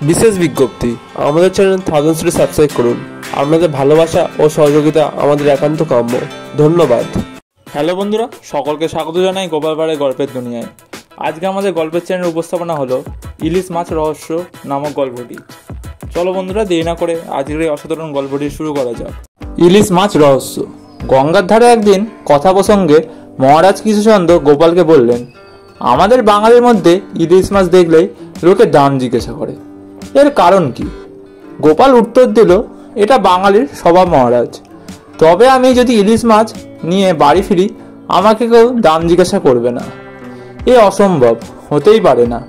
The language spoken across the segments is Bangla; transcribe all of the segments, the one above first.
বিশেষ বিজ্ঞপ্তি, আমাদের চ্যানেল থাউজেন্ডসে সাবস্ক্রাইব করুন। আপনাদের ভালোবাসা ও সহযোগিতা আমাদের একান্ত কাম্য। ধন্যবাদ। হ্যালো বন্ধুরা, সকলকে স্বাগত জানাই গোপালপাড়ায় গল্পের দুনিয়ায়। আজকে আমাদের গল্পের চ্যানেল উপস্থাপনা হলো ইলিশ মাছ রহস্য নামক গল্পটি। চলো বন্ধুরা, দেরি না করে আজকের এই অসাধারণ গল্পটি শুরু করা যাক। ইলিশ মাছ রহস্য। গঙ্গার ধারে একদিন কথা প্রসঙ্গে মহারাজ কৃষ্ণচন্দ্র গোপালকে বললেন, আমাদের বাঙালির মধ্যে ইলিশ মাছ দেখলেই লোকে দাম জিজ্ঞাসা করে, এর কারণ কি? গোপাল উত্তর দিল, এটা বাঙালির স্বভাব মহারাজ। তবে আমি যদি ইলিশ মাছ নিয়ে বাড়ি ফিরি, আমাকে কেউ দাম জিজ্ঞাসা করবে না। এ অসম্ভব, হতেই পারে না,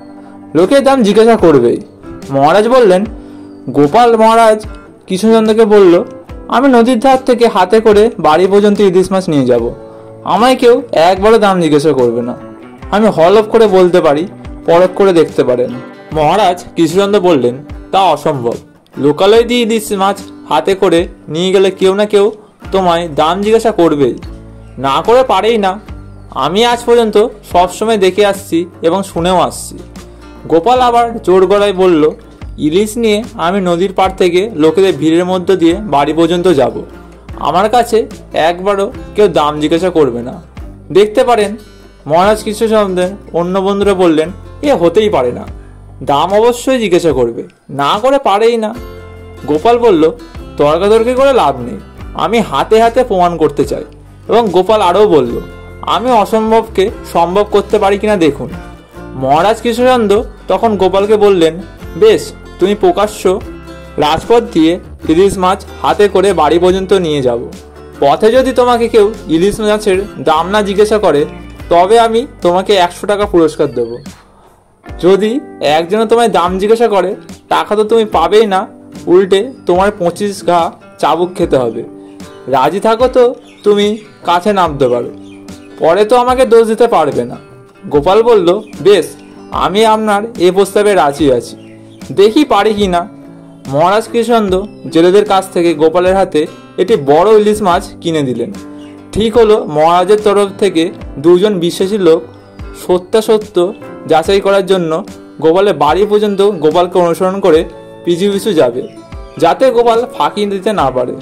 লোকে দাম জিজ্ঞাসা করবেই। মহারাজ বললেন, গোপাল মহারাজ কৃষ্ণচন্দ্রকে বলল, আমি নদীর ধার থেকে হাতে করে বাড়ি পর্যন্ত ইলিশ মাছ নিয়ে যাব, আমায় কেউ একবারও দাম জিজ্ঞাসা করবে না। আমি হলফ করে বলতে পারি, পরখ করে দেখতে পারেন। মহারাজ কৃষ্ণচন্দ্র বললেন, তা অসম্ভব। লোকালয় দিয়ে ইলিশ মাছ হাতে করে নিয়ে গেলে কেউ না কেউ তোমায় দাম জিজ্ঞাসা করবেই, না করে পারেই না। আমি আজ পর্যন্ত সবসময় দেখে আসছি এবং শুনেও আসছি। গোপাল আবার জোর গলায় বলল, ইলিশ নিয়ে আমি নদীর পাড় থেকে লোকেদের ভিড়ের মধ্য দিয়ে বাড়ি পর্যন্ত যাব, আমার কাছে একবারও কেউ দাম জিজ্ঞাসা করবে না, দেখতে পারেন। মহারাজ কৃষ্ণচন্দ্রের অন্য বন্ধুরা বললেন, এ হতেই পারে না, দাম অবশ্যই জিজ্ঞাসা করবে, না করে পারেই না। গোপাল বলল, তর্কাতর্কি করে লাভ নেই, আমি হাতে হাতে প্রমাণ করতে চাই। এবং গোপাল আরও বলল, আমি অসম্ভবকে সম্ভব করতে পারি কিনা দেখুন। মহারাজ কৃষ্ণচন্দ্র তখন গোপালকে বললেন, বেশ, তুমি প্রকাশ্য রাজপথ দিয়ে ইলিশ মাছ হাতে করে বাড়ি পর্যন্ত নিয়ে যাব। পথে যদি তোমাকে কেউ ইলিশ মাছের দাম না জিজ্ঞাসা করে, তবে আমি তোমাকে 100 টাকা পুরস্কার দেব। যদি একজনে তোমায় দাম জিজ্ঞাসা করে, টাকা তো তুমি পাবেই না, উল্টে তোমার 25 ঘা চাবুক খেতে হবে। রাজি থাকো তো তুমি কাছে নামতে পারো, পরে তো আমাকে দোষ দিতে পারবে না। গোপাল বলল, বেশ, আমি আপনার এ প্রস্তাবে রাজি আছি, দেখি পারি কি না। মহারাজ কৃষ্ণচন্দ্র জেলেদের কাছ থেকে গোপালের হাতে একটি বড় ইলিশ মাছ কিনে দিলেন। ঠিক হলো, মহারাজের তরফ থেকে দুজন বিশ্বাসী লোক সত্যাসত্য যাচাই করার জন্য গোপালের বাড়ি পর্যন্ত গোপালকে অনুসরণ করে পিছু পিছু যাবে, যাতে গোপাল ফাঁকি দিতে না পারে।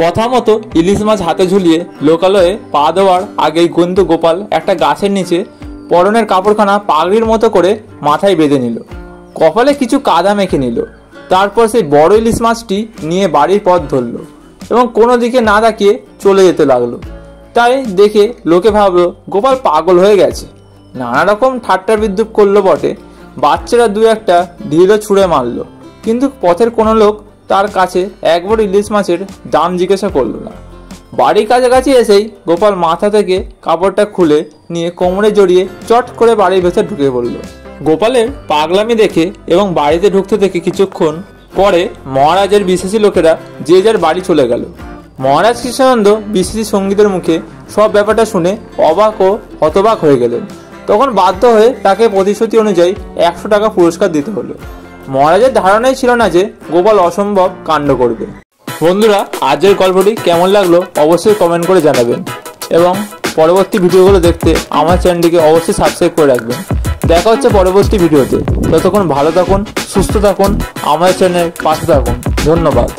কথা মতো ইলিশ মাছ হাতে ঝুলিয়ে লোকালয়ে পা দেওয়ার আগেই কিন্তু গোপাল একটা গাছের নিচে পরনের কাপড়খানা পাগড়ির মতো করে মাথায় বেঁধে নিল, কপালে কিছু কাদা মেখে নিল। তারপর সেই বড় ইলিশ মাছটি নিয়ে বাড়ির পথ ধরল এবং কোনো দিকে না তাকিয়ে চলে যেতে লাগলো। তাই দেখে লোকে ভাবলো গোপাল পাগল হয়ে গেছে। নানা রকম ঠাট্টা বিদ্রুপ করলো বটে, বাচ্চারা দু একটা ঢিলও ছুঁড়ে মারলো, কিন্তু পথের কোনো লোক তার কাছে একবার ইলিশ মাছের দাম জিজ্ঞাসা করলো না। বাড়ির কাছাকাছি এসেই গোপাল মাথা থেকে কাপড়টা খুলে নিয়ে কোমরে জড়িয়ে চট করে বাড়ির ভেতর ঢুকে পড়ল। গোপালের পাগলামি দেখে এবং বাড়িতে ঢুকতে দেখে কিছুক্ষণ পরে মহারাজের বিশেষী লোকেরা যে যার বাড়ি চলে গেল। মহারাজ কৃষ্ণচন্দ্র বিশেষী সঙ্গীতের মুখে সব ব্যাপারটা শুনে অবাক ও হতবাক হয়ে গেলেন। তখন বাধ্য হয়ে তাকে প্রতিশ্রুতি অনুযায়ী 100 টাকা পুরস্কার দিতে হলো। মহারাজের ধারণাই ছিল না যে গোপাল অসম্ভব কাণ্ড করবে। বন্ধুরা, আজকের গল্পটি কেমন লাগলো অবশ্যই কমেন্ট করে জানাবেন এবং পরবর্তী ভিডিওগুলো দেখতে আমার চ্যানেলটিকে অবশ্যই সাবস্ক্রাইব করে রাখবেন। দেখা হচ্ছে পরবর্তী ভিডিওতে। ততক্ষণ ভালো থাকুন, সুস্থ থাকুন, আমাদের চ্যানেলের পাশে থাকুন। ধন্যবাদ।